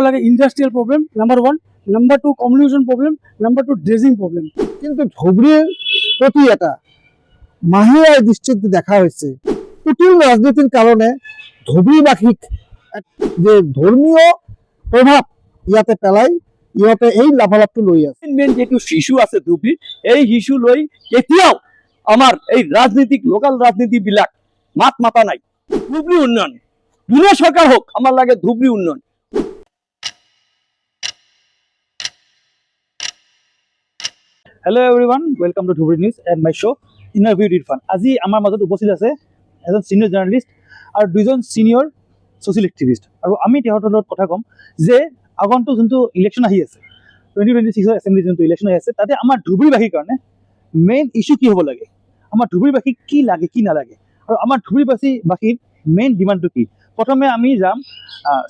লাগে industrial problem number 1, number 2 communication problem, number 2 dredging problem. কিন্তু ধুবড়ীর প্রতি এটা মাহিয়া দৃষ্টিতে দেখা হয়েছে কুটিল রাজনীতির কারণে ধুবড়ীবাসীক যে ধর্মীয় প্রভাব ইয়াতে পেলাই ইহঁতে এই লাভালাভটো লৈ আছে। মেইন যেটো ইস্যু আছে ধুবড়ীৰ এই ইস্যু লৈ কেতিয়াও আমাৰ এই ৰাজনীতিক লোকাল ৰাজনীতিবিলাক মাত মাতা নাই। ধুবড়ী উন্নয়ন যোনে চৰকাৰ হোক আমাৰ লাগে ধুবড়ী উন্নয়ন। Hello' everyone, welcome to Dhubri news and my show' interview Irfan. আজি আমাৰ মাজত উপস্থিত আছে এজন ছিনিয়ৰ জাৰ্ণালিষ্ট আৰু দুজন ছিনিয়ৰ ছ'চিয়েল এক্টিভিষ্ট, আৰু আমি তেওঁলোকৰ লগত কথা ক'ম যে আগন্তুক যোনটো ইলেকশ্যন আহি আছে 2026 এছেম্বলি যোনটো ইলেকশ্যন আহি আছে, তাতে আমাৰ ধুবড়ীবাসীৰ কাৰণে মেইন ইছ্যু কি হ'ব লাগে, আমাৰ ধুবড়ীবাসীক কি লাগে কি নালাগে, আৰু আমাৰ ধুবড়ীবাসীৰ মেইন ডিমাণ্ডটো কি। প্ৰথমে আমি যাম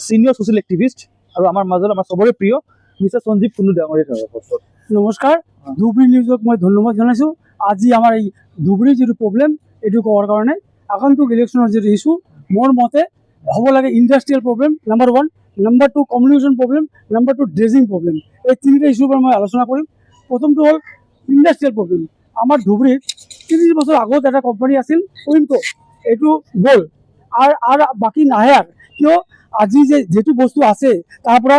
ছিনিয়ৰ ছ'চিয়েল এক্টিভিষ্ট আৰু আমাৰ মাজত আমাৰ চবৰে প্ৰিয় মিষ্টাৰ সঞ্জীৱ কুণ্ডু ডাঙৰীয়া থাকক। নমস্কাৰ, ধুবড়ী নিউজক মই ধন্যবাদ জনাইছোঁ। আজি আমাৰ এই ধুবড়ীৰ যিটো প্ৰব্লেম এইটো কোৱাৰ কাৰণে আগন্তুক ইলেকশ্যনৰ যিটো ইছ্যু মোৰ মতে হ'ব লাগে industrial problem number 1, number 2 communication problem, number 2 dredging problem. এই তিনিটা ইছ্যুৰ পৰা মই আলোচনা কৰিম। প্ৰথমটো হ'ল ইণ্ডাষ্ট্ৰিয়েল প্ৰব্লেম। আমাৰ ধুবড়ীত 30 বছৰ আগত এটা কোম্পানী আছিল উইমকো, এইটো গ'ল আৰু বাকী নাহে। আৰু কিয় আজি যেটো বস্তু আছে তাৰ পৰা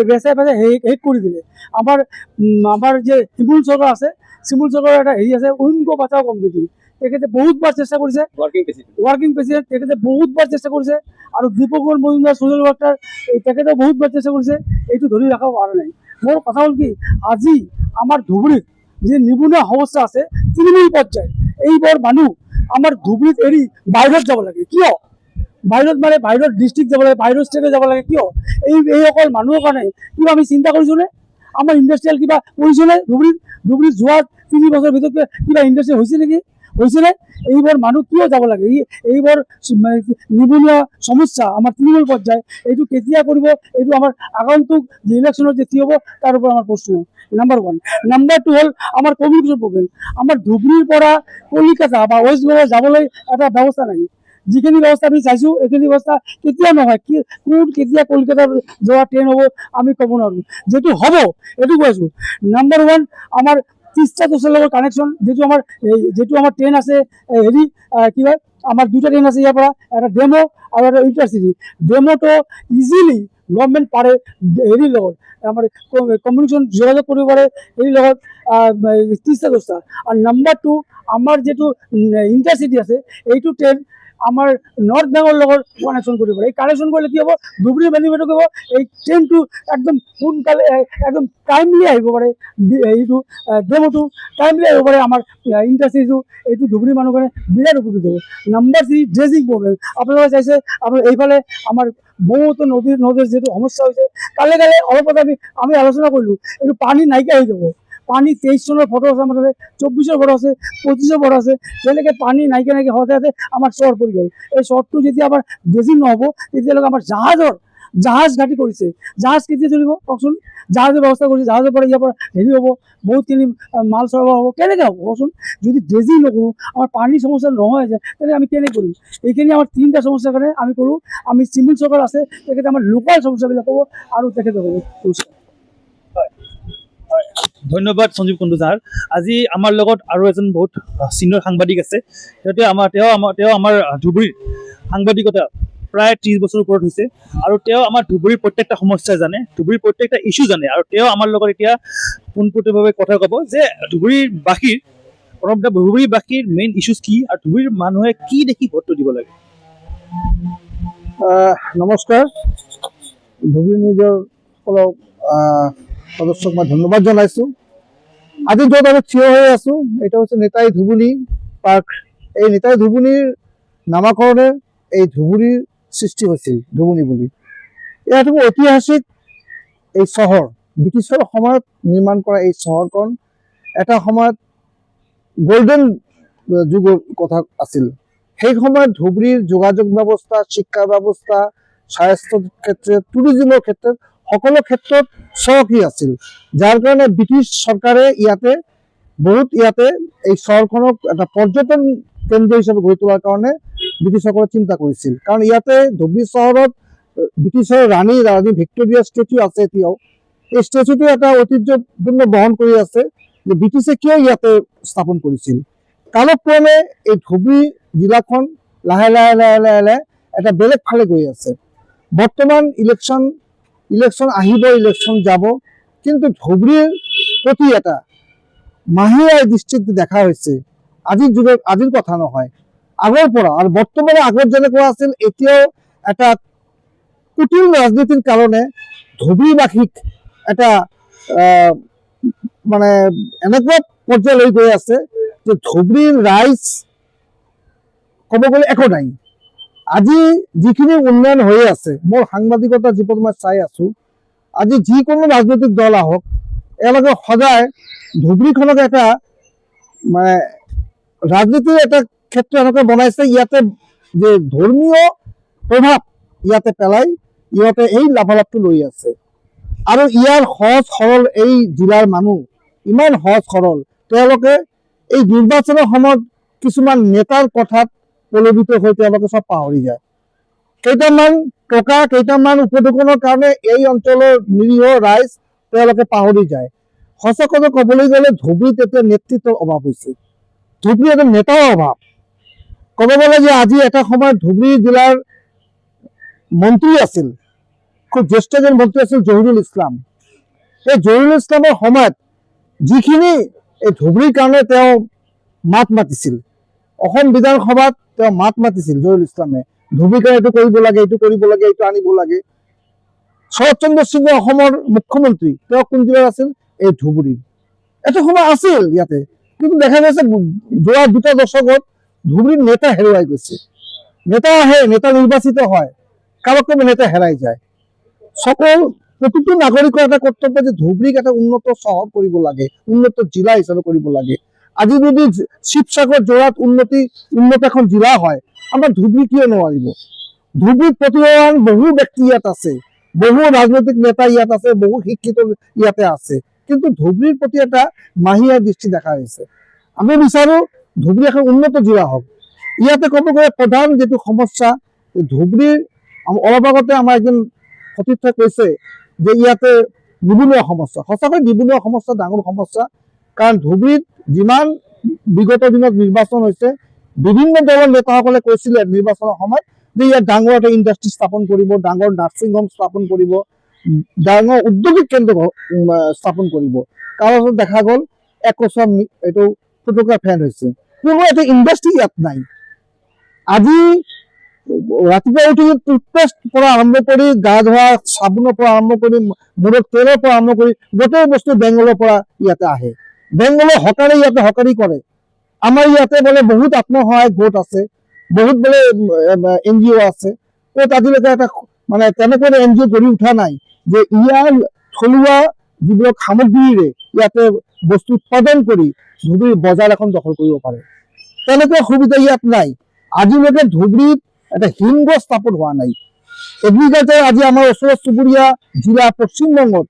বেচাই শেষ কৰি দিলে। আমাৰ যে শিমুল চৰকাৰ আছে, শিমুল চৰকাৰৰ এটা হেৰি আছে উইমকো বাঁচাও কমিটি, তেখেতে বহুতবাৰ চেষ্টা কৰিছে, ৱৰ্কিং প্ৰেচিডেণ্ট তেখেতে বহুতবাৰ চেষ্টা কৰিছে, আৰু দীপকৰ মজুমদাৰ ছ'চিয়েল ৱৰ্কাৰ তেখেতে বহুতবাৰ চেষ্টা কৰিছে, এইটো ধৰি ৰাখিব পৰা নাই। মোৰ কথা হ'ল কি, আজি আমাৰ ধুবড়ীত যে নিবনুৱা সমস্যা আছে তৃণমূল পৰ্যায়ত, এইবোৰ মানুহ আমাৰ ধুবড়ীত এৰি বাহিৰত যাব লাগে। কিয় বাহিৰত মানে বাহিৰত ডিষ্ট্ৰিক্ট যাব লাগে, বাহিৰৰ ষ্টেটে যাব লাগে? কিয় এই অকল মানুহৰ কাৰণে কিবা আমি চিন্তা কৰিছোঁনে? আমাৰ ইণ্ডাষ্ট্ৰিয়েল কিবা কৰিছোঁনে? ধুবড়ীত যোৱা 3 বছৰৰ ভিতৰত কিবা ইণ্ডাষ্ট্ৰি হৈছে নেকি? হৈছেনে? এইবোৰ মানুহ কিয় যাব লাগে? এইবোৰ নিবনুৱা সমস্যা আমাৰ তৃণমূল পৰ্যায়, এইটো কেতিয়া কৰিব? এইটো আমাৰ আগন্তুক যে ইলেকশ্যনত যে কি হ'ব তাৰ ওপৰত আমাৰ প্ৰশ্ন নাম্বাৰ 1। নাম্বাৰ 2 হ'ল আমাৰ কমিউনিকেশ্যন প্ৰব্লেম। আমাৰ ধুবড়ীৰ পৰা কলিকতা বা ৱেষ্ট বেংগল যাবলৈ এটা ব্যৱস্থা নাই। যিখিনি ব্যৱস্থা আমি চাইছোঁ এইখিনি ব্যৱস্থা কেতিয়া নহয়, কেতিয়া কলকাতা যোৱা ট্ৰেইন হ'ব আমি ক'ব নোৱাৰোঁ। যিটো হ'ব এইটো কৈ আছোঁ। নাম্বাৰ 1 আমাৰ তিষ্টা তোষাৰ লগত কানেকশ্যন, যিটো আমাৰ ট্ৰেইন আছে হেৰি কি কয়, আমাৰ 2টা ট্ৰেইন আছে ইয়াৰ পৰা, এটা ডেমো আৰু এটা ইণ্টাৰচিটি। ডেমোটো ইজিলি গভৰ্ণমেণ্ট পাৰে হেৰিৰ লগত আমাৰ কমিউনিকেশ্যন যোগাযোগ কৰিব পাৰে হেৰিৰ লগত তিষ্টা তোষা। আৰু নাম্বাৰ 2 আমাৰ যিটো ইণ্টাৰচিটি আছে এইটো ট্ৰেইন আমাৰ নৰ্থ বেংগলৰ লগত কানেকশ্যন কৰিব পাৰে। এই কানেকশ্যন কৰিলে কি হ'ব, ধুবড়ী বেনিফিট কৰিব। এই ট্ৰেইনটো একদম সোনকালে একদম টাইমলি আহিব পাৰে, হেৰিটো ডেমোটো টাইমলি আহিব পাৰে। আমাৰ ইণ্ডাষ্ট্ৰিটো এইটো ধুবড়ী মানুহৰ কাৰণে বিৰাট উপকৃত হ'ব। Number 3 dredging problem. আপোনালোকে চাইছে এইফালে আমাৰ বহুতো নদীৰ যিটো সমস্যা হৈছে, কালে অলপতে আমি আলোচনা কৰিলোঁ, এইটো পানী নাইকিয়া হৈ যাব। পানী 23 চনৰ ফটো আছে, আমাৰ 24ৰ ফটো আছে, 25ৰ ফটো আছে। যেনেকৈ পানী নাইকিয়া হওঁতে আমাৰ চৰ পৰি গ'ল। এই চৰটো যেতিয়া আমাৰ ড্ৰেজিং নহ'ব তেতিয়ালৈকে আমাৰ জাহাজ ঘাটি কৰিছে, জাহাজ কেতিয়া চলিব কওকচোন? জাহাজৰ ব্যৱস্থা কৰিছে, জাহাজৰ পৰা ইয়াৰ পৰা হেৰি হ'ব, বহুতখিনি মাল সৰবৰাহ হ'ব। কেনেকৈ হ'ব কওকচোন? যদি ড্ৰেজিং নকৰোঁ, আমাৰ পানীৰ সমস্যা নহয় যায়, তেনেকৈ আমি কেনেকৈ কৰিম? এইখিনি আমাৰ 3টা সমস্যাৰ কাৰণে আমি কৰোঁ। আমি চিমুল চৰকাৰ আছে, তেখেতে আমাৰ লোকেল সমস্যাবিলাক ক'ব আৰু তেখেতে ক'ব। ধন্যবাদ সঞ্জীৱ কুণ্ডু ছাৰ। আজি আমাৰ লগত আৰু এজন বহুত ছিনিয়ৰ সাংবাদিক আছে। তেওঁ আমাৰ ধুবুৰীৰ সাংবাদিকতা প্ৰায় 30 বছৰৰ ওপৰত হৈছে, আৰু তেওঁ আমাৰ ধুবুৰীৰ প্ৰত্যেকটা সমস্যা জানে, ধুবুৰীৰ প্ৰত্যেকটা ইছ্যু জানে, আৰু তেওঁ আমাৰ লগত এতিয়া পোনপটীয়াভাৱে কথা ক'ব যে ধুবুৰীবাসীৰ মেইন ইছ্যুজ কি, আৰু ধুবুৰীৰ মানুহে কি দেখি ভোটটো দিব লাগে। নমস্কাৰ, ধুবড়ী নিউজৰ সকলো সদস্যক মই ধন্যবাদ জনাইছোঁ। আজি য'ত আমি থিয় হৈ আছোঁ এটা হৈছে নেতাই ধুবুনী পাৰ্ক। এই নেতাই ধুবুনীৰ নামাকৰণে এই ধুবুৰীৰ সৃষ্টি হৈছিল, ধুবুনী বুলি। এয়া এটা ঐতিহাসিক এই চহৰ, ব্ৰিটিছৰ সময়ত নিৰ্মাণ কৰা এই চহৰখন এটা সময়ত গোল্ডেন যুগৰ কথা আছিল। সেই সময়ত ধুবুৰীৰ যোগাযোগ ব্যৱস্থা, শিক্ষা ব্যৱস্থা, স্বাস্থ্য ক্ষেত্ৰত, টুৰিজিমৰ ক্ষেত্ৰত সকলো ক্ষেত্ৰত চহকী আছিল, যাৰ কাৰণে ব্ৰিটিছ চৰকাৰে ইয়াতে এই চহৰখনক এটা পৰ্যটন কেন্দ্ৰ হিচাপে গঢ়ি তোলাৰ কাৰণে ব্ৰিটিছসকলে চিন্তা কৰিছিল। কাৰণ ইয়াতে ধুবুৰী চহৰত ব্ৰিটিছৰ ৰাণী ভিক্টৰিয়া ষ্টেচু আছে এতিয়াও। এই ষ্টেচুটো এটা ঐতিহ্যপূৰ্ণ বহন কৰি আছে যে ব্ৰিটিছে কিয় ইয়াতে স্থাপন কৰিছিল। কালক্ৰমে এই ধুবুৰী জিলাখন লাহে লাহে লাহে লাহে লাহে এটা বেলেগ ফালে গৈ আছে। বৰ্তমান ইলেকশ্যন আহিব, ইলেকশ্যন যাব, কিন্তু ধুবুৰীৰ প্ৰতি এটা মাহিয়াৰ দৃষ্টিত দেখা হৈছে। আজিৰ কথা নহয়, আগৰ পৰা। আৰু বৰ্তমানে আগত যেনেকুৱা আছিল, এতিয়াও এটা কুটিল ৰাজনীতিৰ কাৰণে ধুবুৰীবাসীক এটা মানে এনেকুৱা পৰ্যায়লৈ গৈ আছে যে ধুবুৰীৰ ৰাইজ ক'ব গ'লে একো নাই। আজি যিখিনি উন্নয়ন হৈ আছে, মোৰ সাংবাদিকতা জীৱন মই চাই আছো, আজি যিকোনো ৰাজনৈতিক দল আহক, এওঁলোকে সদায় ধুবুৰীখনক এটা মানে ৰাজনীতিৰ এটা ক্ষেত্ৰ এনেকৈ বনাইছে, ইয়াতে যে ধৰ্মীয় প্ৰভাৱ ইয়াতে পেলাই ইহঁতে এই লাভালাভটো লৈ আছে। আৰু ইয়াৰ সহজ সৰল এই জিলাৰ মানুহ ইমান সহজ সৰল, তেওঁলোকে এই নিৰ্বাচনৰ সময়ত কিছুমান নেতাৰ কথাত প্ৰলোভিত হৈ তেওঁলোকে চব পাহৰি যায়। কেইটামান টকা, কেইটামান উপঢৌকনৰ কাৰণে এই অঞ্চলৰ নিৰীহ ৰাইজ তেওঁলোকে পাহৰি যায়। সঁচা কথা ক'বলৈ গ'লে ধুবুৰীত এতিয়া নেতৃত্বৰ অভাৱ হৈছে, ধুবুৰীত এটা নেতাৰ অভাৱ। ক'ব গ'লে যে আজি এটা সময়ত ধুবুৰী জিলাৰ মন্ত্ৰী আছিল, খুব জ্যেষ্ঠ এজন মন্ত্ৰী আছিল জহিৰুল ইছলাম। এই জহিৰুল ইছলামৰ সময়ত যিখিনি এই ধুবুৰীৰ কাৰণে তেওঁ মাত মাতিছিল, অসম বিধানসভাত তেওঁ মাত মাতিছিল জহিৰুল ইছলামে, ধুবুৰীৰ কাৰণে এইটো কৰিব লাগে, এইটো কৰিব লাগে, এইটো আনিব লাগে। শৰৎ চন্দ্ৰ সিংহ অসমৰ মুখ্যমন্ত্ৰী, তেওঁ কোন জিলাৰ আছিল? এই ধুবুৰীৰ। এটা সময় আছিল ইয়াতে, কিন্তু দেখা গৈছে যোৱা 2 দশকত ধুবুৰীৰ নেতা হেৰুৱাই গৈছে। নেতা আহে, নেতা নিৰ্বাচিত হয়, কালক্ৰমে নেতা হেৰাই যায়। প্ৰতিটো নাগৰিকৰ এটা কৰ্তব্য যে ধুবুৰীক এটা উন্নত চহৰ কৰিব লাগে, উন্নত জিলা হিচাপে কৰিব লাগে। আজি যদি শিৱসাগৰ যোৰহাট উন্নত এখন জিলা হয়, আমাৰ ধুবুৰী কিয় নোৱাৰিব? ধুবুৰীত প্ৰতিভাৱান বহু ব্যক্তি ইয়াত আছে, বহু ৰাজনৈতিক নেতা ইয়াত আছে, বহু শিক্ষিত ইয়াতে আছে, কিন্তু ধুবুৰীৰ প্ৰতি এটা মাহিয়াৰ দৃষ্টি দেখা হৈছে। আমি বিচাৰো ধুবুৰী এখন উন্নত জিলা হওক। ইয়াতে ক'ব গ'লে প্ৰধান যিটো সমস্যা, ধুবুৰীৰ অলপ আগতে আমাৰ এজন সতীৰ্থই কৈছে যে ইয়াতে নিবনুৱা সমস্যা। সঁচাকৈ নিবনুৱা সমস্যা ডাঙৰ সমস্যা, কাৰণ ধুবুৰীত যিমান বিগত দিনত নিৰ্বাচন হৈছে, বিভিন্ন দলৰ নেতাসকলে কৈছিলে নিৰ্বাচনৰ সময়ত যে ইয়াত ডাঙৰ এটা ইণ্ডাষ্ট্ৰী স্থাপন কৰিব, ডাঙৰ নাৰ্ছিং হোম স্থাপন কৰিব, ডাঙৰ উদ্যোগিক কেন্দ্ৰ স্থাপন কৰিব। তাৰপাছত দেখা গ'ল একোচা এইটো ফুটুকা ফেন হৈছে, কোনো এটা ইণ্ডাষ্ট্ৰী ইয়াত নাই। আজি ৰাতিপুৱা উঠি টুথপেষ্ট পৰা আৰম্ভ কৰি, গা ধোৱা চাবোনৰ পৰা আৰম্ভ কৰি, মূৰত তেলৰ পৰা আৰম্ভ কৰি গোটেই বস্তু বেংগলৰ পৰা ইয়াতে আহে। বেংগলৰ হকাৰে ইয়াতে হকাৰী কৰে। আমাৰ ইয়াতে বোলে বহুত আত্মসহায়ক গোট আছে, বহুত বোলে NGO আছে, ক'ত আজিলৈকে এটা মানে তেনেকৈ NGO গঢ়ি উঠা নাই যে ইয়াৰ থলুৱা যিবিলাক সামগ্ৰীৰে ইয়াতে বস্তু উৎপাদন কৰি ধুবুৰীৰ বজাৰ এখন দখল কৰিব পাৰে। তেনেকুৱা সুবিধা ইয়াত নাই। আজিলৈকে ধুবুৰীত এটা হিমঘৰ স্থাপন হোৱা নাই। এগ্ৰিকালচাৰ আজি আমাৰ ওচৰৰ চুবুৰীয়া জিলা পশ্চিমবংগত,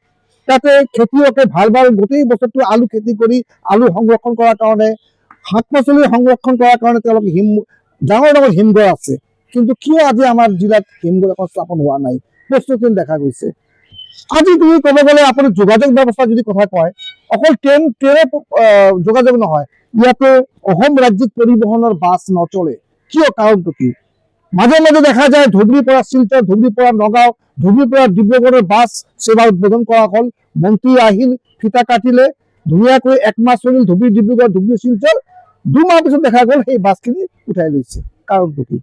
তাতে খেতিয়কে ভাল গোটেই বছৰটো আলু খেতি কৰি আলু সংৰক্ষণ কৰাৰ কাৰণে, শাক পাচলি সংৰক্ষণ কৰাৰ কাৰণে তেওঁলোকে ডাঙৰ ডাঙৰ হিমঘৰ আছে, কিন্তু কিয় আজি আমাৰ জিলাত হিমঘৰ এখন স্থাপন হোৱা নাই? প্ৰশ্নচিহ্ন দেখা গৈছে। আজি তুমি ক'ব গ'লে আপুনি যোগাযোগ ব্যৱস্থা যদি কথা কয়, অকল ট্ৰেইনৰ যোগাযোগ নহয়, ইয়াতে অসম ৰাজ্যিক পৰিবহণৰ বাছ নচলে। কিয়? কাৰণটো কি? মাজে মাজে দেখা যায় ধুবুৰীৰ পৰা শিলচৰ, ধুবুৰীৰ পৰা নগাঁও, ধুবুৰীৰ পৰা ডিব্ৰুগড়ৰ বাছ সেৱা উদ্বোধন কৰা হ'ল। মন্ত্ৰী আহিল, ফিতা কাটিলে, ধুনীয়াকৈ 1 মাহ চলিল ধুবুৰী ডিব্ৰুগড়, ধুবুৰী শিলচৰ। 2 মাহ পিছত দেখা গ'ল সেই বাছখিনি উঠাই লৈছে। কাৰণটো কি?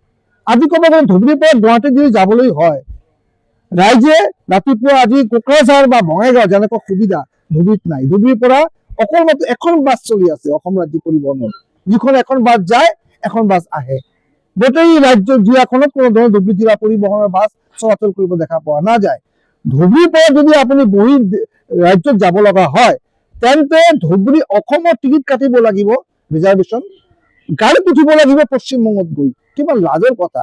আজি ক'ব গ'লে ধুবুৰীৰ পৰা গুৱাহাটী যদি যাবলৈ হয়, ৰাইজে ৰাতিপুৱা আজি কোকৰাঝাৰ বা বঙাইগাঁও যেনেকুৱা সুবিধা ধুবুৰীত নাই। ধুবুৰীৰ পৰা অকল মাত্ৰ এখন বাছ চলি আছে অসম ৰাজ্যিক পৰিবহণৰ, যিখন এখন বাছ যায়, এখন বাছ আহে। গোটেই ৰাজ্য জিলাখনত কোনো ধৰণৰ ধুবুৰী জিলা পৰিবহণৰ বাছ চলাচল কৰিব দেখা পোৱা নাযায়। ধুবুৰীৰ পৰা যদি আপুনি বহি ৰাজ্যত যাব লগা হয়, তেন্তে ধুবুৰী অসমৰ টিকট কাটিব লাগিব, ৰিজাৰ্ভেশ্যন, গাড়ীত উঠিব লাগিব পশ্চিমবংগত গৈ। কিমান লাজৰ কথা!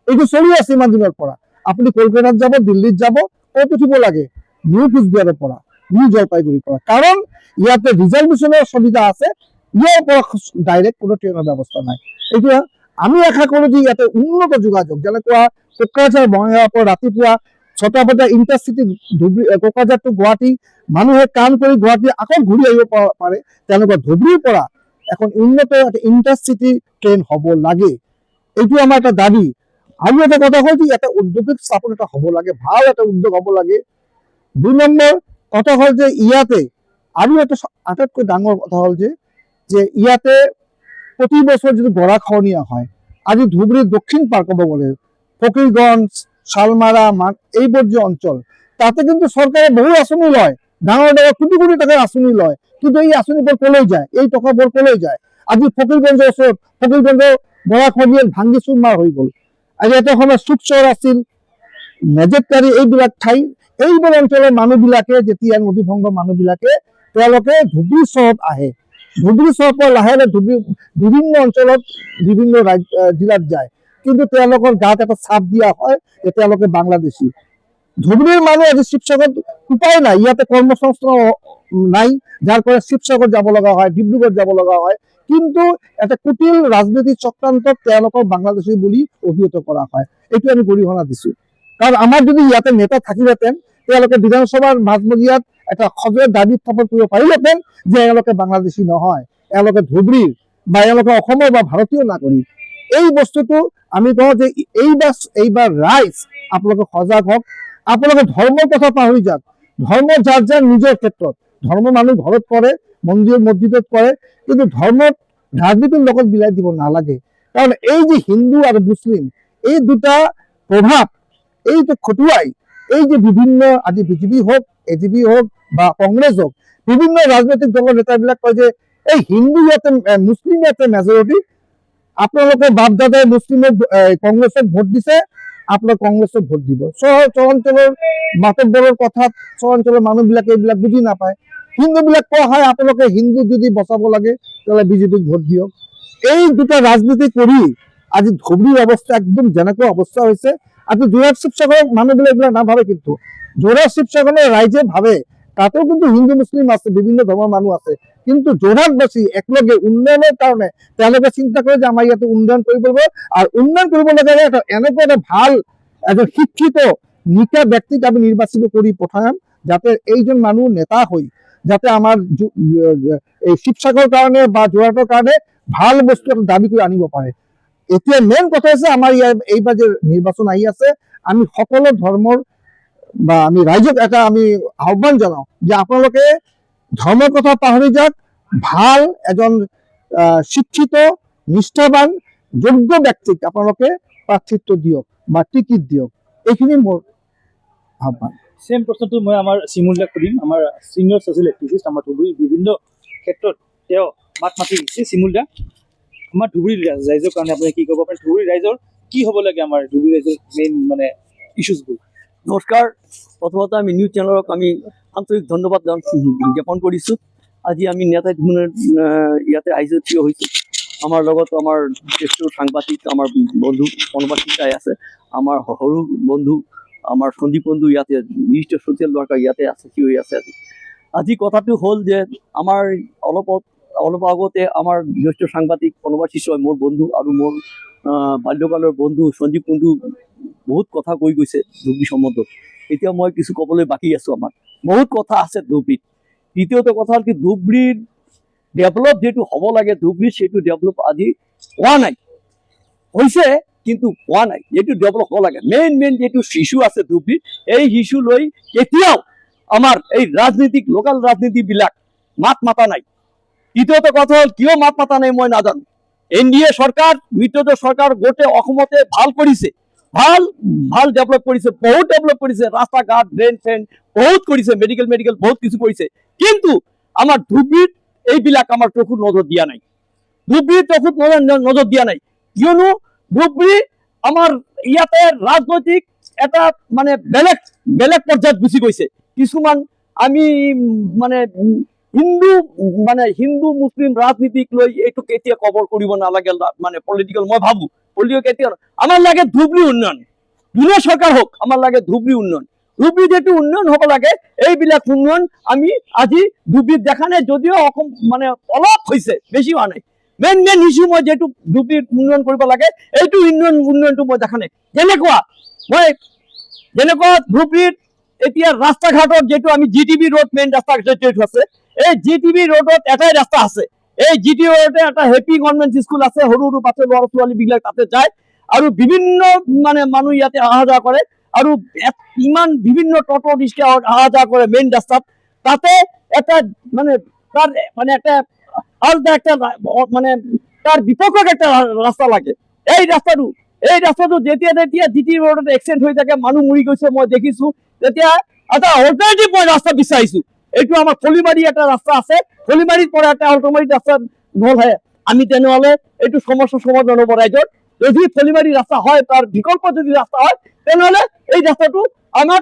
এইটো চলি আছে ইমান দিনৰ পৰা। আপুনি কলকাতাত যাব, দিল্লীত যাব, ক'ত উঠিব লাগে? নিউ কোচবিহাৰৰ পৰা, নিউ জলপাইগুৰিৰ পৰা, কাৰণ ইয়াতে ৰিজাৰ্ভেশ্যনৰ সুবিধা আছে। ইয়াৰ পৰা ডাইৰেক্ট কোনো ট্ৰেইনৰ ব্যৱস্থা নাই। এতিয়া আমি আশা কৰো যে ইয়াতে উন্নত যোগাযোগ, যেনেকুৱা কোকৰাঝাৰ বঙাইগাঁৱৰ পৰা ৰাতিপুৱা 6টা বজাত ইণ্টাৰচিটি ধুবুৰী কোকৰাঝাৰ টু গুৱাহাটী মানুহে কাম কৰি গুৱাহাটী আকৌ ঘূৰি আহিব পাৰে, তেনেকুৱা ধুবুৰীৰ পৰা এখন উন্নত ইণ্টাৰচিটি ট্ৰেইন হ'ব লাগে, এইটো আমাৰ এটা দাবী। আৰু এটা কথা হ'ল যে ইয়াতে ঔদ্যোগিক স্থাপন এটা হ'ব লাগে, ভাল এটা উদ্যোগ হ'ব লাগে। 2 নম্বৰ কথা হ'ল যে ইয়াতে আৰু এটা আটাইতকৈ ডাঙৰ কথা হ'ল যে ইয়াতে প্ৰতি বছৰ যিটো গৰাখহনীয়া হয়, আজি ধুবুৰীৰ দক্ষিণ পাৰ ক'ব গ'লে ফকীৰগঞ্জ, শালমাৰা, এইবোৰ যে অঞ্চল, তাতে কিন্তু চৰকাৰে বহু আঁচনি লয়, ডাঙৰ ডাঙৰ কোটি কোটি টকাৰ আঁচনি লয়, কিন্তু এই আঁচনিবোৰ কলৈ যায়, এই টকাবোৰ কলৈ যায়? আজি ফকীৰগঞ্জৰ ওচৰত ফকীৰগঞ্জৰ গৰাখহনীয়াত ভাঙি চুৰমাৰ হৈ গ'ল। আজি এটা সময়ত চুকচৰ আছিল, মেজেটকাৰী, এইবিলাক ঠাই, এইবোৰ অঞ্চলৰ মানুহবিলাকে যেতিয়া নদীভংগৰ মানুহবিলাকে তেওঁলোকে ধুবুৰী চহৰত আহে, ধুবুৰী চহৰৰ পৰা লাহে লাহে বিভিন্ন অঞ্চলত বিভিন্ন জিলাত যায়, কিন্তু তেওঁলোকৰ গাত এটা চাপ দিয়া হয় যে তেওঁলোকে বাংলাদেশী। ধুবুৰীৰ মানুহ আজি শিৱসাগৰত উপায় নাই, ইয়াতে কৰ্মসংস্থাপন নাই, যাৰ পৰা শিৱসাগৰ যাব লগা হয়, ডিব্ৰুগড় যাব লগা হয়, কিন্তু এটা কুটিল ৰাজনৈতিক চক্ৰান্তত তেওঁলোকক বাংলাদেশী বুলি অভিহিত কৰা হয়। এইটো আমি গৰিহণা দিছো, কাৰণ আমাৰ যদি ইয়াতে নেতা থাকিলেহেঁতেন তেওঁলোকে বিধানসভাৰ মাজমজিয়াত এটা সজোৰে দাবী উত্থাপন কৰিব পাৰিলেহেঁতেন যে এওঁলোকে বাংলাদেশী নহয়, এওঁলোকে ধুবুৰীৰ বা এওঁলোকে অসমৰ বা ভাৰতীয় নাগৰিক। এই বস্তুটো আমি কওঁ যে এইবাৰ ৰাইজ আপোনালোকে সজাগ হওক, আপোনালোকে ধৰ্মৰ কথা পাহৰি যাওক। ধৰ্ম যাৰ যাৰ নিজৰ ক্ষেত্ৰত, ধৰ্ম মানুহ ঘৰত কৰে, মন্দিৰ মছজিদত কৰে, কিন্তু ধৰ্মত ৰাজনীতিৰ লগত বিলাই দিব নালাগে, কাৰণ এই যে হিন্দু আৰু মুছলিম এই দুটা প্ৰভাৱ এইটো খটুৱাই এই যে বিভিন্ন আজি বিজেপি হওক, এজিপি হওক বা কংগ্ৰেছ হওক, বিভিন্ন ৰাজনৈতিক দলৰ নেতাবিলাক কয় যে এই হিন্দু ইয়াতে মুছলিম ইয়াতে মেজৰিটি, আপোনালোকে বাপ দাদাই মুছলিমক কংগ্ৰেছক ভোট দিছে, আপোনাক কংগ্ৰেছক ভোট দিব। চৰাঞ্চলৰ মাতব্বৰৰ কথাত চৰাঞ্চলৰ মানুহবিলাকে এইবিলাক বুজি নাপায়। হিন্দুবিলাক কোৱা হয় আপোনালোকে হিন্দু যদি বচাব লাগে তেতিয়াহ'লে বিজেপিক ভোট দিয়ক। এই দুটা ৰাজনীতি কৰি আজি ধুবুৰীৰ অৱস্থা একদম যেনেকুৱা অৱস্থা হৈছে। আজি যোৰহাট শিৱসাগৰৰ মানুহবিলাক এইবিলাক নাভাবে, কিন্তু যোৰহাট শিৱসাগৰৰ ৰাইজে ভাবে তাতেও কিন্তু হিন্দু মুছলিম আছে, বিভিন্ন ধৰ্মৰ মানুহ আছে, কিন্তু যোৰহাটবাসী একেলগে উন্নয়নৰ কাৰণে তেওঁলোকে চিন্তা কৰে যে আমাৰ ইয়াতে উন্নয়ন কৰিব লাগিব, আৰু উন্নয়ন কৰিব লাগে এনেকুৱা এটা ভাল এজন শিক্ষিত নিকা ব্যক্তিক আমি নিৰ্বাচিত কৰি পঠাম, যাতে এইজন মানুহ নেতা হৈ যাতে আমাৰ এই শিৱসাগৰৰ কাৰণে বা যোৰহাটৰ কাৰণে ভাল বস্তু এটা দাবী কৰি আনিব পাৰে। এতিয়া মেইন কথা হৈছে আমাৰ এইবাৰ যে নিৰ্বাচন আহি আছে, আমি সকলো ধৰ্মৰ বা আমি ৰাইজক এটা আমি আহ্বান জনাওঁ যে আপোনালোকে ধৰ্মৰ কথা পাহৰি যাওক, ভাল এজন শিক্ষিত নিষ্ঠাবান যোগ্য ব্যক্তিক আপোনালোকে প্ৰাৰ্থিত্ব দিয়ক বা টিকিট দিয়ক, এইখিনি মোৰ আহ্বান। সেম প্ৰশ্নটো মই আমাৰ চিমুলদাক সুধিম, আমাৰ চিনিয়ৰ ছ'চিয়েল এক্টিভিষ্ট, আমাৰ ধুবুৰীৰ বিভিন্ন ক্ষেত্ৰত তেওঁ মাত মাতি দিছে। চিমুলদা, আমাৰ ধুবুৰীৰ ৰাইজৰ কাৰণে আপুনি কি ক'ব পাৰে? ধুবুৰীৰ ৰাইজৰ কি হ'ব লাগে, আমাৰ ধুবুৰী ৰাইজৰ মেইন মানে ইছ্যুজবোৰ? নমস্কাৰ, প্ৰথমতে আমি নিউজ চেনেলক আমি আন্তৰিক ধন্যবাদ জ্ঞাপন কৰিছোঁ। আজি আমি নেতাই ইয়াতে আহিছোঁ, থিয় হৈছোঁ। আমাৰ লগত আমাৰ জ্যেষ্ঠ সাংবাদিক, আমাৰ বন্ধু কৰ্মবাসীতাই আছে, আমাৰ সৰু বন্ধু আমাৰ সন্দীপ বন্ধু ইয়াতে বিশিষ্ট ছ'চিয়েল ৱাৰ্কাৰ ইয়াতে আছে, থিয় হৈ আছে। আজি কথাটো হ'ল যে আমাৰ অলপ আগতে আমাৰ জ্যেষ্ঠ সাংবাদিক কৰ্মবাসী মোৰ বন্ধু আৰু মোৰ বাল্যকালৰ বন্ধু সন্দীপ বন্ধু বহুত কথা কৈ গৈছে ধুবুৰী সম্বন্ধত। এতিয়া মই কিছু ক'বলৈ বাকী আছোঁ, আমাৰ বহুত কথা আছে ধুবুৰীত। দ্বিতীয়টো কথা হ'ল কি, ধুবুৰীৰ ডেভেলপ যিটো হ'ব লাগে ধুবুৰীত সেইটো ডেভেলপ আজি হোৱা নাই, হৈছে কিন্তু হোৱা নাই, যিটো ডেভেলপ হ'ব লাগে। মেইন যিটো ইছ্যু আছে ধুবুৰীত, এই ইছ্যু লৈ কেতিয়াও আমাৰ এই লোকেল ৰাজনীতিবিলাক মাত মাতা নাই। তৃতীয়টো কথা হ'ল কিয় মাত মাতা নাই মই নাজানো। NDA চৰকাৰ, মিত্ৰজোঁট চৰকাৰ গোটেই অসমতে ভাল কৰিছে, ভাল ডেভেলপ কৰিছে, বহুত ডেভেলপ কৰিছে, ৰাস্তা ঘাট, ড্ৰেইন ফ্ৰেইন বহুত কৰিছে, মেডিকেল বহুত কিছু কৰিছে, কিন্তু আমাৰ ধুবুৰীত এইবিলাক আমাৰ চকুত নজৰ দিয়া নাই। ধুবুৰীত চকুত নজৰ দিয়া নাই, কিয়নো ধুবুৰী আমাৰ ইয়াতে ৰাজনৈতিক এটা মানে বেলেগ পৰ্যায়ত গুচি গৈছে। কিছুমান আমি মানে হিন্দু মুছলিম ৰাজনীতিক লৈ এইটো কেতিয়া কভাৰ কৰিব নালাগে, মানে পলিটিকেল মই ভাবো পলিটিকেল কেতিয়া আমাৰ লাগে ধুবুৰী উন্নয়ন, যোনে চৰকাৰ হওক আমাৰ লাগে ধুবুৰী উন্নয়ন। ধুবুৰী যিটো উন্নয়ন হ'ব লাগে, এইবিলাক উন্নয়ন আমি আজি ধুবুৰীত দেখা নাই, যদিও অসম মানে অলপ হৈছে, বেছি হোৱা নাই। মেইন ইছ্যু মই যেটো ধুবুৰীত উন্নয়ন কৰিব লাগে এইটো উন্নয়নটো মই দেখা নাই। যেনেকুৱা ধুবুৰীত এতিয়া ৰাস্তা ঘাটত যেটো আমি জিটিবি ৰোড মেইন ৰাস্তা যেটো আছে, এই জিটিবি ৰোডত এটাই ৰাস্তা আছে। এই জিটিবি ৰোডতে এটা হেপী গভৰ্ণমেণ্ট স্কুল আছে, সৰু বাচ্চা ল'ৰা ছোৱালীবিলাক তাতে যায় আৰু বিভিন্ন মানে মানুহ ইয়াতে অহা যোৱা কৰে আৰু ইমান বিভিন্ন টটো ৰিক্সা অহা যোৱা কৰে মেইন ৰাস্তাত। তাতে এটা মানে তাৰ মানে একটা আলাদা একটা মানে তাৰ বিপক্ষক একটা ৰাস্তা লাগে। এই ৰাস্তাটো যেতিয়া জিটি ৰোডত এক্সিডেণ্ট হৈ থাকে, মানুহ মৰি গৈছে, মই দেখিছো, তেতিয়া এটা অল্টাৰনেটিভ মই ৰাস্তা বিচাৰিছো। এইটো আমাৰ ফলিমাৰী এটা ৰাস্তা আছে, ফলিমাৰীৰ পৰা এটা অল্টাৰনেটিভ ৰাস্তা নহ'লে আমি তেনেহ'লে এইটো সমস্যা সমাধান হ'ব ৰাইজৰ। যদি ফলিমাৰী ৰাস্তা হয়, তাৰ বিকল্প যদি ৰাস্তা হয়, তেনেহ'লে এই ৰাস্তাটো আমাৰ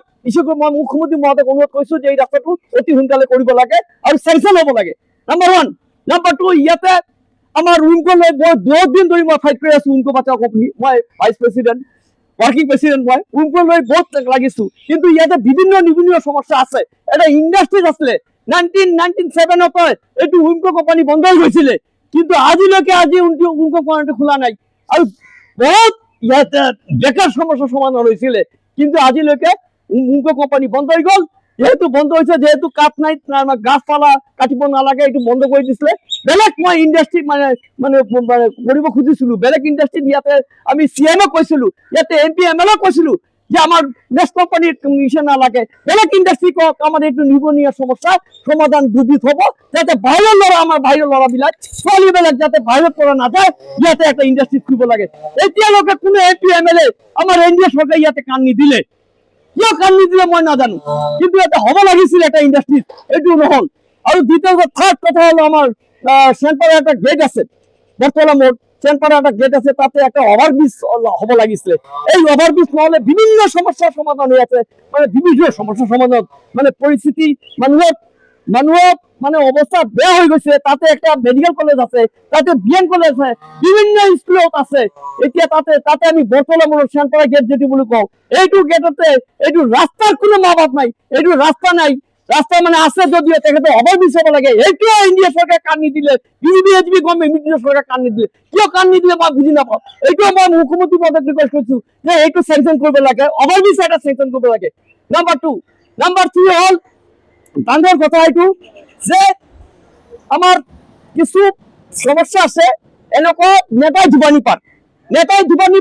মই মুখ্যমন্ত্ৰী মহোদয়ক অনুৰোধ কৰিছো যে এই ৰাস্তাটো অতি সোনকালে কৰিব লাগে আৰু চেংচন হ'ব লাগে। নাম্বাৰ 1। নাম্বাৰ 2, ইয়াতে আমাৰ উইংকো লৈ মই 10 দিন ধৰি মই ফাইট কৰি আছো। উইংকো বাঁচাও কোম্পানী, মই ভাইচ প্ৰেচিডেণ্ট, ৱৰ্কিং প্ৰেচিডেণ্ট, মই উইংকো লৈ বহুত লাগিছো। কিন্তু ইয়াতে বিভিন্ন সমস্যা আছে। এটা ইণ্ডাষ্ট্ৰীজ আছিলে 1997 এইটো উইংকো কোম্পানী বন্ধ হৈ গৈছিলে, কিন্তু আজিলৈকে উইংকো কোম্পানীটো খোলা নাই আৰু বহুত ইয়াতে বেকাৰ সমস্যা সমাধান হৈছিলে, কিন্তু আজিলৈকে উইংকো কোম্পানী বন্ধ হৈ গ'ল। যেহেতু বন্ধ হৈছে, যেহেতু কাঠ নাই, গাছপালা কাটিব নালাগে, এইটো বন্ধ কৰি দিছিলে। বেলেগ মই ইণ্ডাষ্ট্ৰী মানে কৰিব খুজিছিলো, বেলেগ ইণ্ডাষ্ট্ৰীত ইয়াতে আমি CM কৈছিলো, ইয়াতে MP MLA কৈছিলো যে আমাৰ নেক্সট কোম্পানীৰ নিচে নালাগে, বেলেগ ইণ্ডাষ্ট্ৰী কওক, আমাৰ এইটো নিবনুৱা সমস্যা সমাধান দুৰ্বিধ হ'ব, যাতে বাহিৰৰ ল'ৰাবিলাক ছোৱালীবিলাক যাতে বাহিৰত পৰা নাযায়, ইয়াতে একটা ইণ্ডাষ্ট্ৰী খুলিব লাগে। এতিয়ালৈকে কোনো MP MLA আমাৰ NDA চৰকাৰে ইয়াতে কাম নিদিলে। কিয় কাম নিদিলে মই নাজানো, কিন্তু এটা হ'ব লাগিছিল এটা ইণ্ডাষ্ট্ৰী, এইটো নহ'ল। আৰু দ্বিতীয় থাৰ্ড কথা হলো আমাৰ চেনপাৰা একটা গেট আছে, বৰতলা মোড় চেনপাৰা একটা গেট আছে, তাতে একটা ওভাৰব্ৰিজ হ'ব লাগিছিলে। এই ওভাৰব্ৰিজ নহ'লে বিভিন্ন সমস্যাৰ সমাধান হৈ আছে, মানে বিভিন্ন সমস্যাৰ সমাধান মানে পৰিস্থিতি মানুহৰ মানে অৱস্থা বেয়া হৈ গৈছে। তাতে একটা মেডিকেল কলেজ আছে, তাতে BN কলেজ আছে, বিভিন্ন স্কুলত আছে। এতিয়া তাতে আমি বৰতলা মোড় চেনপাৰা গেট যেটো বুলি কওঁ, এইটো গেটতে এইটো ৰাস্তাৰ কোনো মাবাত নাই, এইটো ৰাস্তা নাই। ৰাস্তা মানে আছে যদিও তেখেতে ওভাৰব্ৰিজ হ'ব লাগে, এইটো ইণ্ডিয়া চৰকাৰে কাম নিদিলে, BJP গভৰ্ণমেণ্ট ইণ্ডিয়া চৰকাৰে কাম নিদিলে। কিয় কাম নিদিলে মই বুজি নাপাওঁ। এইটো মই মুখ্যমন্ত্ৰী মহোদয়ক ৰিকুৱেষ্ট কৰিছো যে এইটো চেংচন কৰিব লাগে, ওভাৰব্ৰিজ এটা চেংচন কৰিব লাগে। নাম্বাৰ 2। নাম্বাৰ 3 হ'ল ডাঙৰ কথা এইটো যে আমাৰ কিছু সমস্যা আছে, এনেকুৱা নেতাই ধুবানী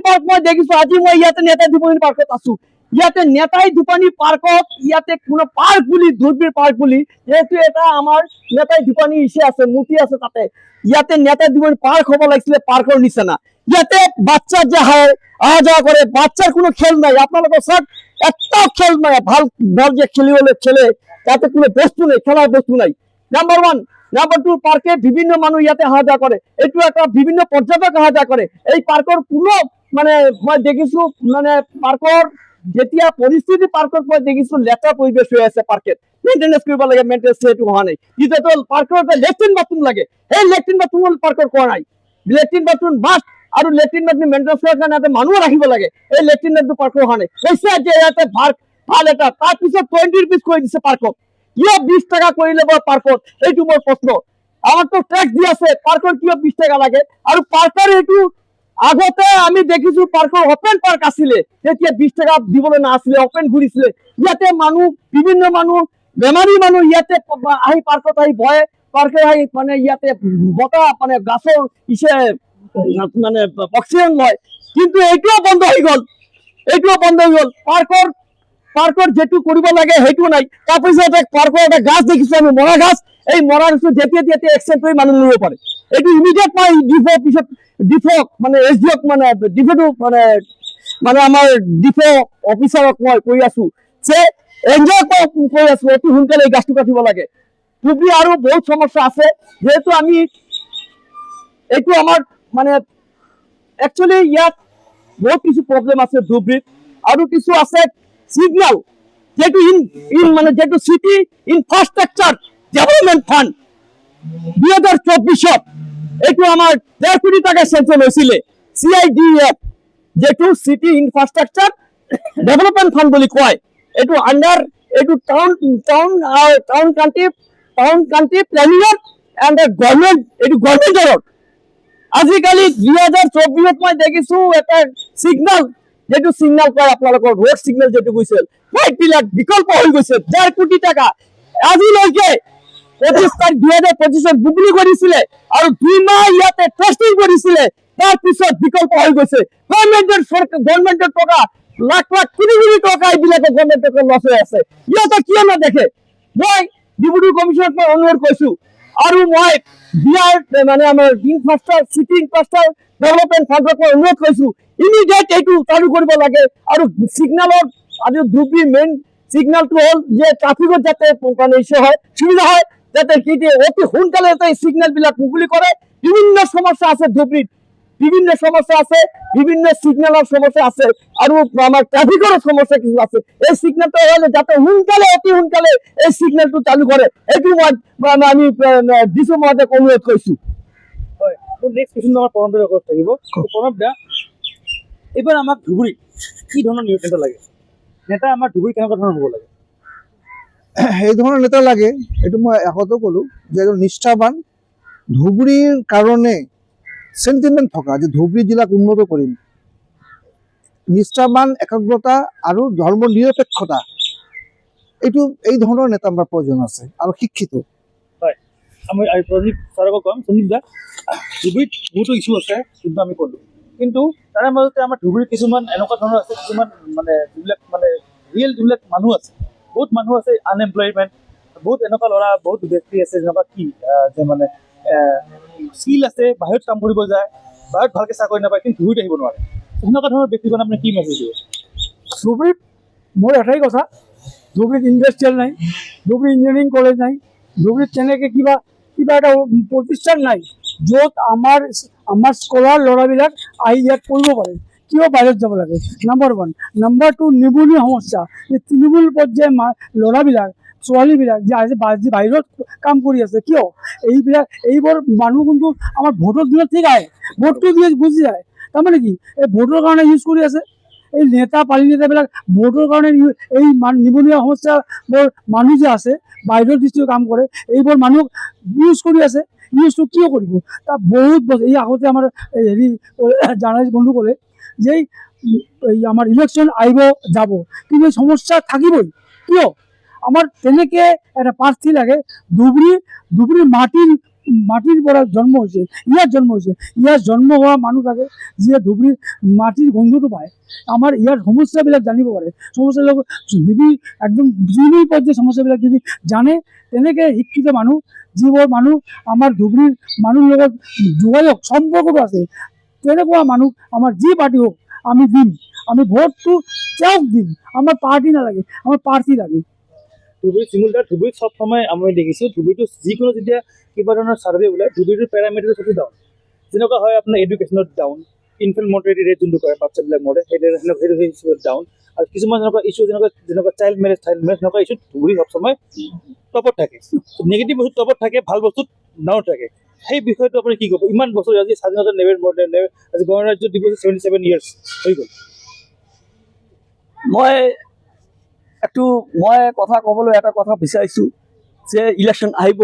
পাৰ্ক মই দেখিছো। আজি মই ইয়াতে নেতাই ধুবানী পাৰ্কত আছো। ইয়াতে নেতাই ধুপানী পাৰ্কত ইয়াতে কোনো পাৰ্ক বুলি ধুবুৰী পাৰ্ক বুলি যেহেতু এটা আমাৰ নেতাই ধুপানী ইছে আছে, মূৰ্তি আছে, তাতে ইয়াতে নেতাই ধুপানী পাৰ্ক হ'ব লাগিছিলে, পাৰ্কৰ নিচিনা। ইয়াতে বাচ্চা যে অহা যোৱা কৰে, বাচ্চাৰ কোনো খেল নাই। আপোনালোকৰ চাওক, এটাও খেল নাই, ভাল বল যে খেলিবলৈ খেলে, তাতে কোনো বস্তু নাই, খেলাৰ বস্তু নাই। নাম্বাৰ 1। নাম্বাৰ 2, পাৰ্কে বিভিন্ন মানুহ ইয়াতে অহা যোৱা কৰে, এইটো এটা বিভিন্ন পৰ্যটক অহা যোৱা কৰে। এই পাৰ্কৰ কোনো মানে মই দেখিছো মানে পাৰ্কৰ যেতিয়া পৰিস্থিতি পাৰ্কত মই দেখিছো লেতেৰা পৰিৱেশ হৈ আছে, পাৰ্কেট মেইনটেনেন্স কৰিব লাগে, মেইনটেনেন্স সেইটো হোৱা নাই। দ্বিতীয়তে পাৰ্কৰ এটা লেট্ৰিন বাথৰুম লাগে, সেই লেট্ৰিন বাথৰুম পাৰ্কত কৰা নাই। লেট্ৰিন বাথৰুম মাষ্ট আৰু লেট্ৰিন বাথৰুম মেইনটেনেন্স কৰাৰ কাৰণে এটা মানুহ ৰাখিব লাগে, এই লেট্ৰিন বাথৰুম পাৰ্কৰ হোৱা নাই। কৈছে যে ইয়াতে ভাল এটা, তাৰপিছত 20 rupees কৰি দিছে পাৰ্কত। কিয় 20 টকা কৰি ল'ব পাৰ্কত, এইটো মোৰ প্ৰশ্ন। আমাৰতো টেক্স দি আছে, পাৰ্কৰ কিয় 20 টকা লাগে? আৰু পাৰ্কৰ এইটো আগতে আমি দেখিছো পাৰ্কৰ অপেন পাৰ্ক আছিলে, তেতিয়া 20 টকা দিবলৈ নাছিলে, অপেন ঘূৰিছিলে। ইয়াতে মানুহ বিভিন্ন মানুহ বেমাৰী মানুহ ইয়াতে আহি পাৰ্কত আহি বহে, পাৰ্কে আহি মানে ইয়াতে বতাহ মানে গাছৰ ইছে মানে অক্সিজেন লয়, কিন্তু এইটোও বন্ধ হৈ গ'ল। পাৰ্কৰ যেটো কৰিব লাগে সেইটো নাই। তাৰপিছত পাৰ্কৰ এটা গাছ দেখিছো আমি, মৰা গাছ। এই মৰা গাছটো যেতিয়া এক্সিডেণ্ট কৰি মানুহ মৰিব পাৰে। এইটো ইমিডিয়েট মই ডিফক মানে SDOক মানে ডিফটো মানে আমাৰ ডিফো অফিচাৰক মই কৈ আছো যে এনজয় কৰি আছো, অতি সোনকালে এই গাছটো কাটিব লাগে। ধুবুৰী আৰু বহুত সমস্যা আছে, যেহেতু আমি এইটো আমাৰ মানে একচুৱেলি ইয়াত বহুত কিছু প্ৰব্লেম আছে ধুবুৰীত, আৰু কিছু আছে সিগনাল যেটো মানে যেটো সিটি ইনফ্ৰাস্ট্ৰাকচাৰ ডেভেলপমেন্ট ফান্ড 2024 এইটো আমাৰ 1.5 কোটি টাকা চেংচন হৈছিলে। CIDF যেটো সিটি ইনফ্ৰাস্ট্ৰাকচাৰ ডেভেলপমেন্ট ফান্ড বুলি কয়, এইটো আন্ডাৰ এইটো town country planning and government, এইটো গভৰ্ণমেণ্টৰ আজিকালি 2024 মই দেখিছো এটা সিগনেল যেটো সিগনেল কয় আপোনালোকৰ ৰোড সিগনেল যেটো কৈছিল সেইবিলাক বিকল্প হৈ গৈছে 1.5 কোটি টাকা আজিলৈকে 25 তাৰিখ 2025 বুকলি কৰিছিলে আৰু 2 মাহ ইয়াতে টেষ্টিং কৰিছিলে তাৰ পিছত বিকল্প হৈ গৈছে গভৰ্ণমেণ্টৰ টকা লাখ লাখ কোটি কোটি টকা এইবিলাকে গভৰ্ণমেণ্টৰ লছ হৈ আছে ইহঁতে কিয় নেদেখে মই ডিপুটি কমিশনাৰক মই অনুৰোধ কৰিছো আৰু মই বিয়াৰ মানে আমাৰ ইনফ্ৰাষ্ট্ৰাকচাৰ সিটি ইনফ্ৰাষ্ট্ৰাকচাৰ ডেভেলপমেণ্ট ফাণ্ডক মই অনুৰোধ কৰিছো ইমিডিয়েট এইটো চালু কৰিব লাগে আৰু সিগনেলৰ আজি ধুবুৰী মেইন সিগনেলটো হ'ল যে ট্ৰাফিকত যাতে মানে ইছ্যু হয় সুবিধা হয় যাতে কি অতি সোনকালে এই সিগনেল বিলাক মুকলি কৰে বিভিন্ন সমস্যা আছে ধুবুৰীত বিভিন্ন সমস্যা আছে বিভিন্ন সিগনেলৰ সমস্যা আছে আৰু আমাৰ ট্ৰাফিকৰ সমস্যা কিছু আছে এই সিগনেলটো হলে যাতে সোনকালে অতি সোনকালে এই সিগনেলটো চালু কৰে এইটো মই আমি দিছো মই অনুৰোধ কৰিছো হয় মোৰ নেক্সট কুৱেশ্যন আমাৰ প্ৰণৱৰ লগত থাকিব প্ৰণৱ দা এইবাৰ আমাক ধুবুৰী কি ধৰণৰ নেতা লাগে নেতা আমাৰ ধুবুৰী কেনেকুৱা ধৰণৰ হ'ব লাগে এই ধৰণৰ নেতা লাগে এইটো মই আগতেও ক'লো যে এজন নিষ্ঠাবান ধুবুৰীৰ কাৰণে সেন্টিমেন্ট থকা যে ধুবুৰী জিলাক উন্নত কৰিম নিষ্ঠাবান একাগ্ৰতা আৰু ধৰ্ম নিৰপেক্ষতা এইটো এই ধৰণৰ নেতা আমাৰ প্ৰয়োজন আছে আৰু শিক্ষিত হয় আমি সঞ্জীৱ ছাৰকো ক'ম সঞ্জীৱ দা ধুবুৰীত বহুতো ইছ্যু আছে কিন্তু আমি ক'লো কিন্তু তাৰে মাজতে আমাৰ ধুবুৰীত কিছুমান এনেকুৱা ধৰণৰ আছে কিছুমান মানে যিবিলাক মানে ৰিয়েল যিবিলাক মানুহ আছে বহুত মানুহ আছে আনএমপ্লয়মেণ্ট বহুত এনেকুৱা ল'ৰা বহুত ব্যক্তি আছে যেনেকুৱা কি যে মানে স্কিল আছে বাহিৰত কাম কৰিব যায় বাহিৰত ভালকৈ চাকৰি নাপায় কিন্তু ধুবুৰীত আহিব নোৱাৰে সেনেকুৱা ধৰণৰ ব্যক্তিক আপুনি কি মেছেজ দিব ধুবুৰীত মোৰ এটাই কথা ধুবুৰীত ইণ্ডাষ্ট্ৰিয়েল নাই ধুবুৰী ইঞ্জিনিয়াৰিং কলেজ নাই ধুবুৰীত তেনেকৈ কিবা এটা প্ৰতিষ্ঠান নাই য'ত আমাৰ স্কলাৰ ল'ৰাবিলাক আহি ইয়াত পঢ়িব পাৰে কিয় বাহিৰত যাব লাগে নাম্বাৰ 1 নাম্বাৰ 2 নিবনুৱা সমস্যা যে তৃণমূল পৰ্যায়ৰ ল'ৰাবিলাক ছোৱালীবিলাক যে আজি বাহিৰত কাম কৰি আছে কিয় এইবোৰ মানুহ কিন্তু আমাৰ ভোটৰ দিনত ঠিক আহে ভোটটো দিয়ে গুচি যায় তাৰমানে কি এই ভোটৰ কাৰণে ইউজ কৰি আছে এই নেতা পালি নেতাবিলাক ভোটৰ কাৰণে এই নিবনুৱা সমস্যাবোৰ মানুহ যে আছে বাহিৰৰ দৃষ্টিত কাম কৰে এইবোৰ মানুহক ইউজ কৰি আছে ইউজটো কিয় কৰিব তাৰ বহুত বছৰ এই আগতে আমাৰ হেৰি জাৰ্ণালিষ্ট বন্ধু ক'লে যে এই আমাৰ ইলেকশ্যন আহিব যাব কিন্তু এই সমস্যা থাকিবই কিয় আমাৰ তেনেকৈ এটা প্ৰাৰ্থী লাগে ধুবুৰী মাটিৰ পৰা জন্ম হৈছে ইয়াৰ জন্ম হোৱা মানুহ থাকে যিয়ে ধুবুৰীৰ মাটিৰ গন্ধটো পায় আমাৰ ইয়াৰ সমস্যাবিলাক জানিব পাৰে সমস্যাবিলাক যদি একদম জুনিয়ৰ পৰ্যায়ৰ সমস্যাবিলাক যদি জানে তেনেকৈ শিক্ষিত মানুহ যিবোৰ মানুহ আমাৰ ধুবুৰীৰ মানুহৰ লগত যোগাযোগ সম্পৰ্কটো আছে তেনেকুৱা মানুহ আমাৰ যি পাৰ্টি হোক আমি দিম আমি ভোটটো তেওঁক দিম আমাৰ পাৰ্টি নালাগে আমাৰ প্ৰাৰ্থী লাগে ধুবুৰী চিমুলদাৰ ধুবুৰীত চব সময় আমি দেখিছোঁ ধুবুৰীটো যিকোনো যেতিয়া কিবা ধৰণৰ ছাৰ্ভে ওলায় ধুবুৰীটোৰ পেৰামিটাৰ চবটো ডাউন যেনেকুৱা হয় আপোনাৰ এডুকেশ্যনত ডাউন ইনফেণ্ট মৰ্টেলিটি ৰেট যোনটো কয় বাচ্চাবিলাক মৰে সেইটো ডাউন আৰু কিছুমান যেনেকুৱা ইছ্যু যেনেকুৱা চাইল্ড মেৰেজ এনেকুৱা ইছ্যুত ধুবুৰী সব সময় টপত থাকে নিগেটিভ বস্তু টপত থাকে ভাল বস্তুত ডাউন থাকে সেই বিষয়টো আপুনি কি ক'ব ইমান বছৰ আজি স্বাধীনতা আজি গণৰাজ্য দিৱস 77 years হৈ গ'ল মই কথা ক'বলৈ এটা কথা বিচাৰিছোঁ যে ইলেকশ্যন আহিব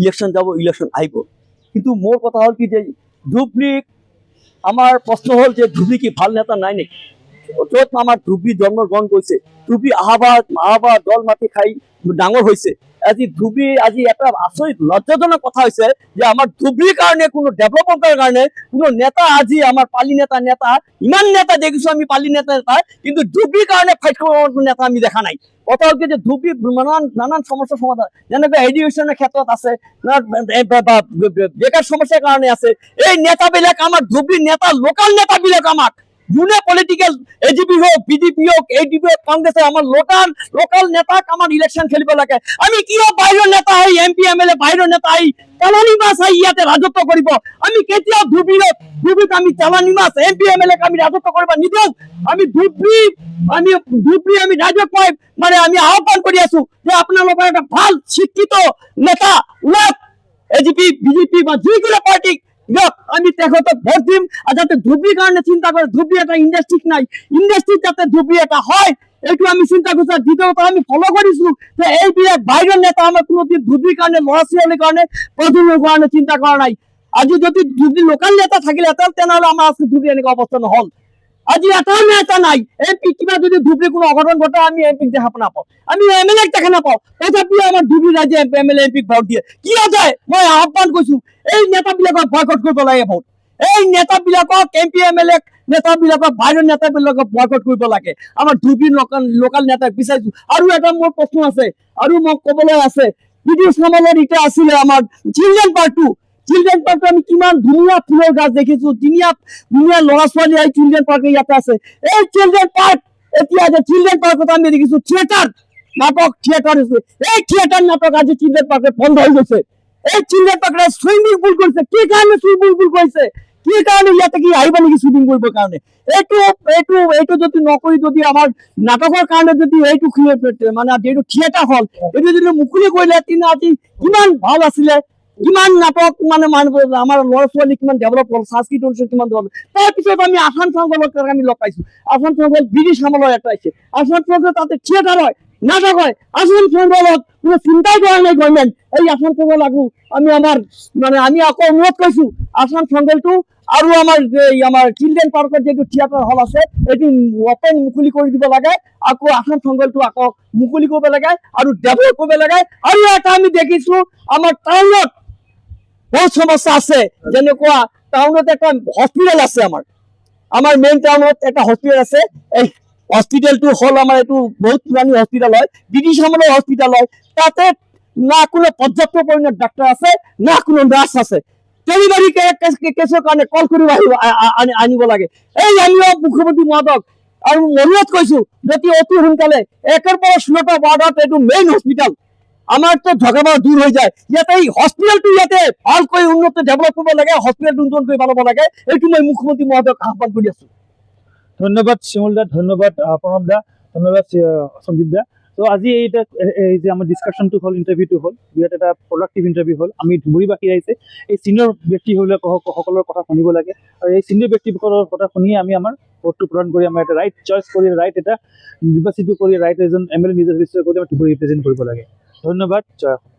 ইলেকশ্যন যাব ইলেকশ্যন আহিব কিন্তু মোৰ কথা হ'ল কি যে ধুবুৰীক আমাৰ প্ৰশ্ন হ'ল যে ধুবুৰী কি ভাল নেতা নাই নেকি য'ত আমাৰ ধুবুৰী জন্মগ্ৰহণ কৰিছে ধুবুৰী আহাবাৰ দল মাটি খাই ডাঙৰ হৈছে আজি ধুবুৰী আজি এটা আচৰিত লজ্জাজনক কথা হৈছে যে আমাৰ ধুবুৰীৰ কাৰণে কোনো ডেভেলপমেণ্টৰ কাৰণে কোনো নেতা আজি আমাৰ পালি নেতা ইমান নেতা দেখিছোঁ আমি পালি নেতা কিন্তু ধুবুৰীৰ কাৰণে ফাইট কৰিব নেতা আমি দেখা নাই কথা হ'ল কি যে ধুবুৰী নানান সমস্যাৰ সমাধান যেনেকৈ এডুকেশ্যনৰ ক্ষেত্ৰত আছে বেকাৰ সমস্যাৰ কাৰণে আছে এই নেতাবিলাক আমাৰ ধুবুৰীৰ নেতা লোকেল নেতাবিলাক আমাক যোনে পলিটিক্যাল এজিপি হোক বিজেপি হোক এডিপি হোক কংগ্রেসে আমার লোকাল নেতাক আমার ইলেকশন খেলিব লাগে আমি কিয় বাহিৰৰ নেতা আহি এমপি এমএলএ বাহিৰৰ নেতা আহি চালানি মাছ আহি ইয়াতে ৰাজত্ব কৰিব আমি কেতিয়াও ধুবুৰীত আমি চালানি মাছ এমপি এমএলএক আমি ৰাজত্ব কৰিব নিদিওঁ আমি ধুবুৰী আমি ৰাইজক মানে আমি আহ্বান কৰি আছো যে আপোনালোকৰ এটা ভাল শিক্ষিত নেতা ওলাওক এজিপি বিজেপি বা যিকোনো পাৰ্টিক আমি তেখেতক ভোট দিম আৰ যাতে ধুবুৰীৰ কাৰণে চিন্তা কৰে ধুবুৰী এটা ইণ্ডাষ্ট্ৰি নাই ইণ্ডাষ্ট্ৰিত যাতে ধুবুৰী এটা হয় এইটো আমি চিন্তা কৰিছো দ্বিতীয়ত আমি ফলো কৰিছো যে এইবিলাক বাহিৰৰ নেতা আমাৰ কোনোদিন ধুবুৰীৰ কাৰণে ল'ৰা ছোৱালীৰ কাৰণে প্ৰজন্মৰ কাৰণে চিন্তা কৰা নাই আজি যদি ধুবুৰী লোকাল নেতা থাকিলেহেঁতেন তেনেহ'লে আমাৰ আজকে ধুবুৰী এনেকুৱা অৱস্থা নহ'ল। আজি এটাও নেতা নাই। এমপি কিবা যদি ধুবুৰী কোনো অঘটন ঘটে আমি এমপিক দেখা নাপাওঁ, আমি এমএলএক দেখা নাপাওঁ, তথাপিও আমাৰ ধুবুৰী ৰাইজে এমএলএ এমপিক ভোট দিয়ে। কিয় যায় মই আহ্বান কৰিছো, এই নেতাবিলাকক বয়কট কৰিব লাগে ভোট। এই নেতাবিলাকক এমপি এমএলএ নেতাবিলাকক বাহিৰৰ নেতাবিলাকক বয়কট কৰিব লাগে। আমাৰ ধুবুৰী লোকাল নেতাক বিচাৰিছো। আৰু এটা মোৰ প্ৰশ্ন আছে, আৰু মোক ক'বলৈ আছে, বিদ্যুৎ চামলত এতিয়া আছিলে আমাৰ চিলড্ৰেন পাৰ্কটো। চিলড্ৰেন পাৰ্কটো আমি কিমান ধুনীয়া ফুলৰ গাছ দেখিছো, ধুনীয়া ধুনীয়া ল'ৰা ছোৱালী আহি চিলড্ৰেন পাৰ্কে ইয়াতে আছে। এই চিলড্ৰেন পাৰ্ক এতিয়া যে চিলড্ৰেন পাৰ্কত আমি দেখিছো থিয়েটাৰ নাটক, থিয়েটাৰ হৈছে। এই থিয়েটাৰ নাটক আজি চিলড্ৰেন পাৰ্কে বন্ধ হৈ গৈছে। এই চিলড্ৰেন পাৰ্কে চুইমিং পুল কৰিছে। কি কাৰণে চুইমিং পুল কৰিছে? কি কাৰণে ইয়াতে কি আহিব নেকি চুইমিং কৰিবৰ কাৰণে? এইটো যদি নকৰি যদি আমাৰ নাটকৰ কাৰণে যদি এইটো মানে যিটো থিয়েটাৰ হল এইটো যদি মুকলি কৰিলে তেতিয়া আজি কিমান ভাল আছিলে, কিমান নাটক মানে আমাৰ ল'ৰা ছোৱালী কিমান ডেভেলপ হ'ল, সাংস্কৃতিক অনুষ্ঠান কিমান ডেভেলপ। তাৰপিছত আমি আসাম সংঘলক আমি লগ পাইছো। আসাম সংঘল ব্ৰিটিছ আমলৰ এটা আহিছে। আসাম সংঘল তাতে থিয়েটাৰ হয়, নাটক হয়। আসাম সংঘলত কোনো চিন্তাই কৰা নাই গভৰ্ণমেণ্ট। এই আসাম সংঘ লাগু আমি আকৌ অনুৰোধ কৰিছো আসাম সংঘলটো আৰু আমাৰ চিলড্ৰেন পাৰ্কত যিটো থিয়েটাৰ হল আছে এইটো অপেন মুকলি কৰি দিব লাগে। আকৌ আসাম সংঘলটো আকৌ মুকলি কৰিব লাগে আৰু ডেভেলপ কৰিব লাগে। আৰু এটা আমি দেখিছো আমাৰ টাউনত বহুত সমস্যা আছে, যেনেকুৱা টাউনত এটা হস্পিটেল আছে, আমাৰ মেইন টাউনত এটা হস্পিটেল আছে। এই হস্পিটেলটো হ'ল আমাৰ এইটো বহুত পুৰণি হস্পিটেল হয়, ব্ৰিটিছ আমলৰ হস্পিটেল হয়। তাতে না কোনো পৰ্যাপ্ত পৰিমাণৰ ডাক্তৰ আছে, না কোনো নাৰ্ছ আছে। ডেলিভাৰী কেছৰ কাৰণে কল কৰিব আনিব লাগে। এই আমিও মুখ্যমন্ত্ৰী মহোদয়ক আৰু অনুৰোধ কৰিছো যদি অতি সোনকালে 1ৰ পৰা 16টা ৱাৰ্ডত এইটো মেইন হস্পিটেল আমাৰতো ঝগড়া দূৰ হৈ যায়। ইয়াতে এই হস্পিটেলটো ইয়াতে ভালকৈ উন্নত ডেভেলপ কৰিব লাগে, হস্পিটেলটো উন্নত কৰি পেলাব লাগে। এইটো মই মুখ্যমন্ত্ৰী মহোদয়ক আহ্বান কৰি আছো। ধন্যবাদ শিমুল দা, ধন্যবাদ প্ৰণৱ দা, ধন্যবাদ সঞ্জীৱ দা। তো আজি এই যে আমাৰ ডিছকাশ্যনটো হ'ল, ইণ্টাৰভিউটো হ'ল, বিৰাট এটা প্ৰডাক্টিভ ইণ্টাৰভিউ হ'ল। আমি ধুবুৰীবাসী ৰাইজে এই চিনিয়ৰ ব্যক্তিসকলৰ কথা শুনিব লাগে, আৰু এই চিনিয়ৰ ব্যক্তিসকলৰ কথা শুনিয়ে আমি আমাৰ ভোটটো প্ৰদান কৰি আমাৰ এটা ৰাইট চইচ কৰি ৰাইট এটা নিৰ্বাচিত কৰি ৰাইট এজন এমএলএ নিৰ্বাচিত কৰি আমাৰ ধুবুৰী ৰিপ্ৰেজেণ্ট কৰিব লাগে। ধন্যবাদ, জয় অসম।